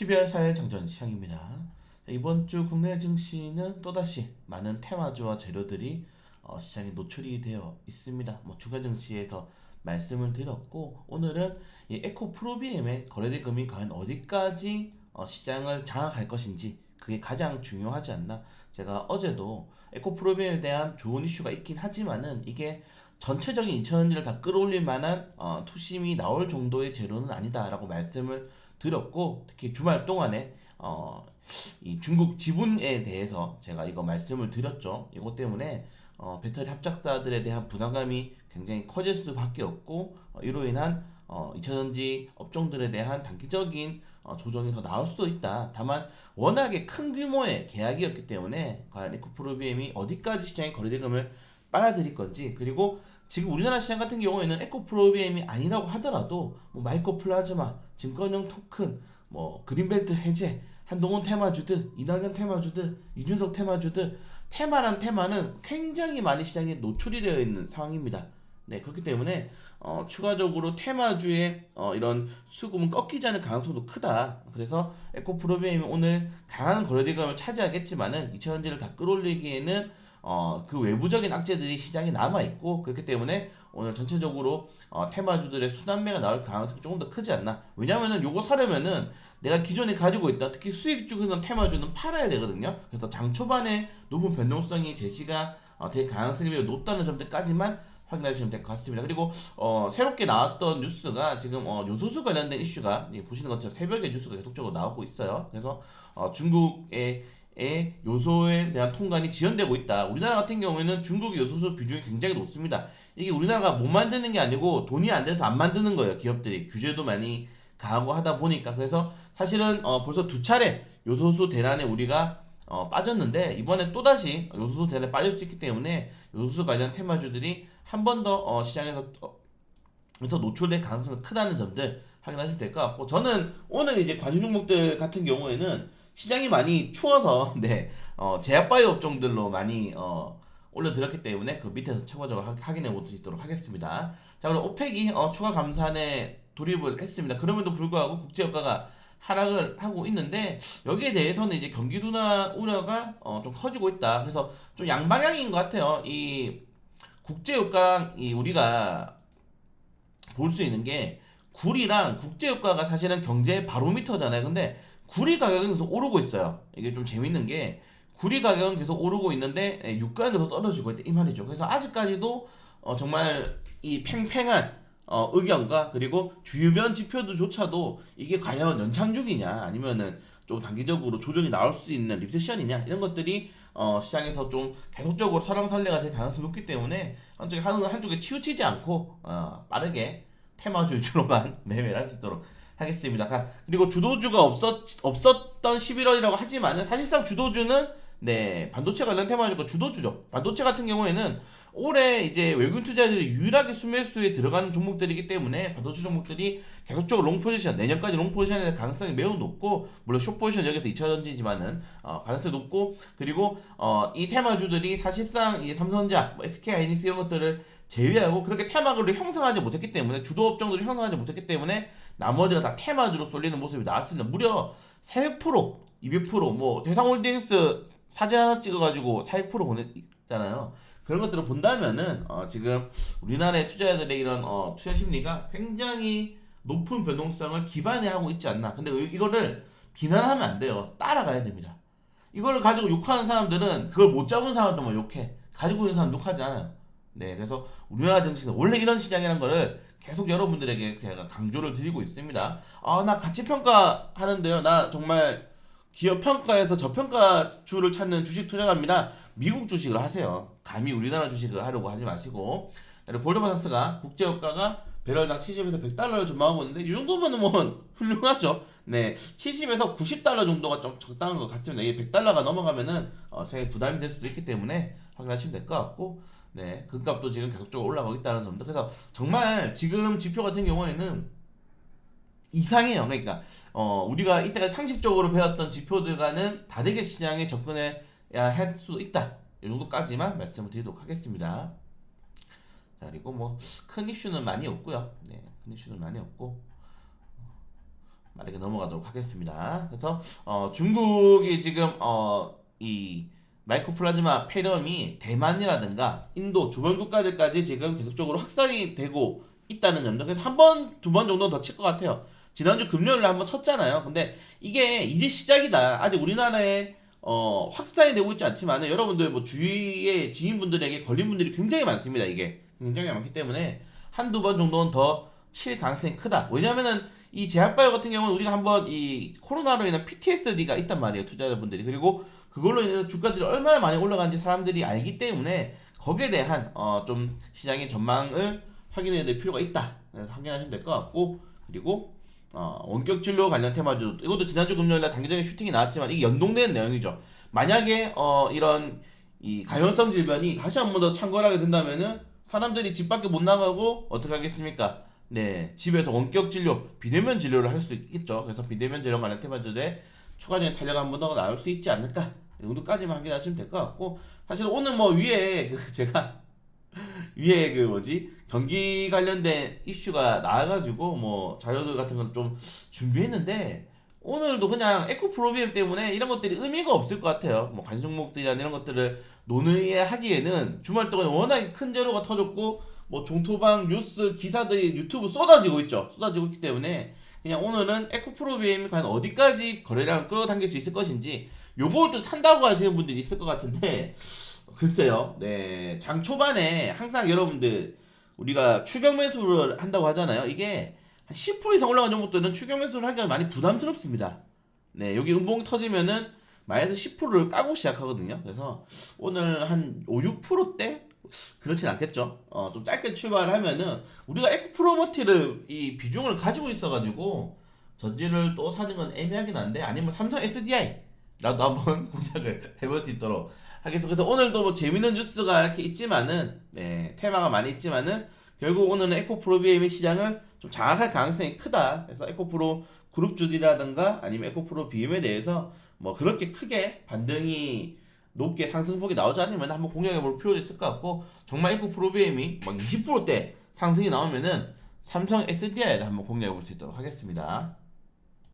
12월 4일 정전 시장입니다. 이번 주 국내 증시는 또다시 많은 테마주와 재료들이 시장에 노출이 되어 있습니다. 주가 증시에서 말씀을 드렸고, 오늘은 이 에코 프로비엠의 거래대금이 과연 어디까지 시장을 장악할 것인지, 그게 가장 중요하지 않나. 제가 어제도 에코 프로비엠에 대한 좋은 이슈가 있긴 하지만은 이게 전체적인 2천원지를 다 끌어올릴 만한 투심이 나올 정도의 재료는 아니다라고 말씀을 드렸고, 특히 주말 동안에 이 중국 지분에 대해서 제가 이거 말씀을 드렸죠. 이것 때문에 배터리 합작사들에 대한 부담감이 굉장히 커질 수밖에 없고, 이로 인한 2차전지 업종들에 대한 단기적인 조정이 더 나올 수도 있다. 다만 워낙에 큰 규모의 계약이었기 때문에 과연 에코프로비엠이 어디까지 시장의 거래대금을 빨아들일 건지, 그리고 지금 우리나라 시장 같은 경우에는 에코프로비엠이 아니라고 하더라도 마이크로 플라즈마, 증권형 토큰, 그린벨트 해제, 한동훈 테마주들, 이낙연 테마주들, 이준석 테마주들, 테마란 테마는 굉장히 많이 시장에 노출이 되어 있는 상황입니다. 네, 그렇기 때문에 추가적으로 테마주의 이런 수급은 꺾이지 않을 가능성도 크다. 그래서 에코프로비엠이 오늘 강한 거래대금을 차지하겠지만은 2차전지를 다 끌어올리기에는 그 외부적인 악재들이 시장에 남아있고, 그렇기 때문에 오늘 전체적으로 테마주들의 순환매가 나올 가능성이 조금 더 크지 않나. 왜냐면은 요거 사려면은 내가 기존에 가지고 있던 특히 수익 중이던 테마주는 팔아야 되거든요. 그래서 장 초반에 높은 변동성이 제시가 될 가능성이 매우 높다는 점들까지만 확인하시면 될 것 같습니다. 그리고 새롭게 나왔던 뉴스가 지금 요소수 관련된 이슈가 보시는 것처럼 새벽에 뉴스가 계속적으로 나오고 있어요. 그래서 중국의 요소에 대한 통관이 지연되고 있다. 우리나라 같은 경우에는 중국의 요소수 비중이 굉장히 높습니다. 이게 우리나라가 못 만드는 게 아니고 돈이 안 돼서 안 만드는 거예요. 기업들이 규제도 많이 가하고 하다 보니까. 그래서 사실은 벌써 두 차례 요소수 대란에 우리가 빠졌는데, 이번에 또다시 요소수 대란에 빠질 수 있기 때문에 요소수 관련 테마주들이 한 번 더 시장에서 노출될 가능성이 크다는 점들 확인하시면 될 것 같고, 저는 오늘 이제 관심 종목들 같은 경우에는 시장이 많이 추워서 네, 제약바이오 업종들로 많이 올려드렸기 때문에 그 밑에서 참고적으로 확인해 보도록 하겠습니다. 자, 그럼 오펙이 추가 감산에 돌입을 했습니다. 그럼에도 불구하고 국제유가가 하락을 하고 있는데, 여기에 대해서는 이제 경기 둔화 우려가 좀 커지고 있다. 그래서 좀 양방향인 것 같아요. 이 국제유가랑 우리가 볼 수 있는 게, 굴이랑 국제유가가 사실은 경제의 바로미터잖아요. 근데 구리 가격은 계속 오르고 있어요. 이게 좀 재밌는 게, 구리 가격은 계속 오르고 있는데 유가는 계속 떨어지고 있다 이 말이죠. 그래서 아직까지도 정말 이 팽팽한 의견과, 그리고 주요면 지표들조차도 이게 과연 연착륙이냐 아니면은 좀 단기적으로 조정이 나올 수 있는 리세션이냐, 이런 것들이 시장에서 좀 계속적으로 설왕설래가 될 가능성이 높기 때문에 한쪽에 치우치지 않고 빠르게 테마주 위주로만 매매를 할 수 있도록 하겠습니다. 그리고 주도주가 없었던 11월이라고 하지만은 사실상 주도주는 네, 반도체 관련 테마주가 주도주죠. 반도체 같은 경우에는 올해 이제 외국인 투자자들이 유일하게 순매수에 들어가는 종목들이기 때문에 반도체 종목들이 계속적으로 롱 포지션, 내년까지 롱 포지션에 대한 가능성이 매우 높고, 물론 숏 포지션 여기서 2차전지지만은 가능성이 높고, 그리고 이 테마주들이 사실상 이 삼성전자, SK 하이닉스 이런 것들을 제외하고 그렇게 테마를 형성하지 못했기 때문에, 주도 업종들을 형성하지 못했기 때문에 나머지가 다 테마주로 쏠리는 모습이 나왔습니다. 무려 400%, 200%, 대상홀딩스 사진 하나 찍어가지고 400% 보냈잖아요. 그런 것들을 본다면은 지금 우리나라의 투자자들의 이런 투자 심리가 굉장히 높은 변동성을 기반에 하고 있지 않나. 근데 이거를 비난하면 안 돼요. 따라가야 됩니다. 이걸 가지고 욕하는 사람들은 그걸 못 잡은 사람들만 욕해. 가지고 있는 사람 욕하지 않아요. 네, 그래서 우리나라 증시는 원래 이런 시장이라는 거를 계속 여러분들에게 제가 강조를 드리고 있습니다. 나 가치 평가 하는데요. 나 정말 기업 평가에서 저평가주를 찾는 주식 투자자입니다. 미국 주식을 하세요. 감히 우리나라 주식을 하려고 하지 마시고. 그리고 골드만삭스가 국제유가가 배럴당 70에서 100달러를 전망하고 있는데, 이 정도면 뭐 훌륭하죠. 네, 70에서 90달러 정도가 좀 적당한 것 같습니다. 이게 100달러가 넘어가면은 세계 부담이 될 수도 있기 때문에 확인하시면 될 것 같고, 네, 금값도 지금 계속적으로 올라가고 있다는 점도. 그래서 정말 지금 지표 같은 경우에는 이상해요. 그러니까 우리가 이때까지 상식적으로 배웠던 지표들과는 다르게 시장에 접근해야 할 수 있다. 이 정도까지만 말씀을 드리도록 하겠습니다. 자, 그리고 큰 이슈는 많이 없고요. 네, 큰 이슈는 많이 없고, 만약에 넘어가도록 하겠습니다. 그래서 중국이 지금 이 마이코플라즈마 폐렴이 대만이라든가 인도 주변 국가들까지 지금 계속적으로 확산이 되고 있다는 점도, 그래서 한 번, 두 번 정도 더 칠 것 같아요. 지난주 금요일에 한번 쳤잖아요. 근데 이게 이제 시작이다. 아직 우리나라에 확산이 되고 있지 않지만 여러분들 뭐 주위의 지인분들에게 걸린 분들이 굉장히 많습니다. 이게 굉장히 많기 때문에 한두 번 정도는 더 칠 가능성이 크다. 왜냐면은 이 제약바이오 같은 경우는 우리가 한번 이 코로나로 인한 PTSD가 있단 말이에요. 투자자분들이. 그리고 그걸로 인해서 주가들이 얼마나 많이 올라간지 사람들이 알기 때문에 거기에 대한 좀 시장의 전망을 확인해야 될 필요가 있다. 그래서 확인하시면 될 것 같고, 그리고 원격 진료 관련 테마주, 이것도 지난주 금요일날 단기적인 슈팅이 나왔지만 이게 연동되는 내용이죠. 만약에 이런 이 감염성 질병이 다시 한 번 더 창궐하게 된다면은 사람들이 집 밖에 못 나가고 어떻게 하겠습니까? 네, 집에서 원격 진료, 비대면 진료를 할 수 있겠죠. 그래서 비대면 진료 관련 테마주에 추가적인 탄력 한 번 더 나올 수 있지 않을까? 이 정도까지만 확인하시면 될 것 같고, 사실 오늘 뭐 위에 제가 위에 뭐지 경기 관련된 이슈가 나와가지고 뭐 자료들 같은 걸 좀 준비했는데 오늘도 그냥 에코 프로비엠 때문에 이런 것들이 의미가 없을 것 같아요. 뭐 관심 종목들이나 이런 것들을 논의하기에는 주말 동안 워낙에 큰 재료가 터졌고 뭐 종토방 뉴스 기사들이 유튜브 쏟아지고 있죠. 쏟아지고 있기 때문에 그냥 오늘은 에코 프로비엠이 과연 어디까지 거래량을 끌어당길 수 있을 것인지, 요걸 또 산다고 하시는 분들이 있을 것 같은데 글쎄요. 네. 장 초반에 항상 여러분들 우리가 추격 매수를 한다고 하잖아요. 이게 한 10% 이상 올라간 종목들은 추격 매수를 하기가 많이 부담스럽습니다. 네. 여기 음봉이 터지면은 마이너스 10%를 까고 시작하거든요. 그래서 오늘 한 5, 6%대? 그렇진 않겠죠. 좀 짧게 출발하면은 우리가 에코프로머티를 이 비중을 가지고 있어가지고 전지를 또 사는 건 애매하긴 한데, 아니면 삼성 SDI라도 한번 공략을 해볼 수 있도록 하겠습니다. 그래서 오늘도 뭐 재밌는 뉴스가 이렇게 있지만은, 네, 테마가 많이 있지만은 결국 오늘은 에코프로 BM의 시장은 좀 장악할 가능성이 크다. 그래서 에코프로 그룹주들이라든가 아니면 에코프로 BM에 대해서 뭐 그렇게 크게 반등이 높게 상승폭이 나오지 않으면 한번 공략해 볼 필요도 있을 것 같고, 정말 에코프로 BM이 막 20%대 상승이 나오면은 삼성 SDI를 한번 공략해 볼 수 있도록 하겠습니다.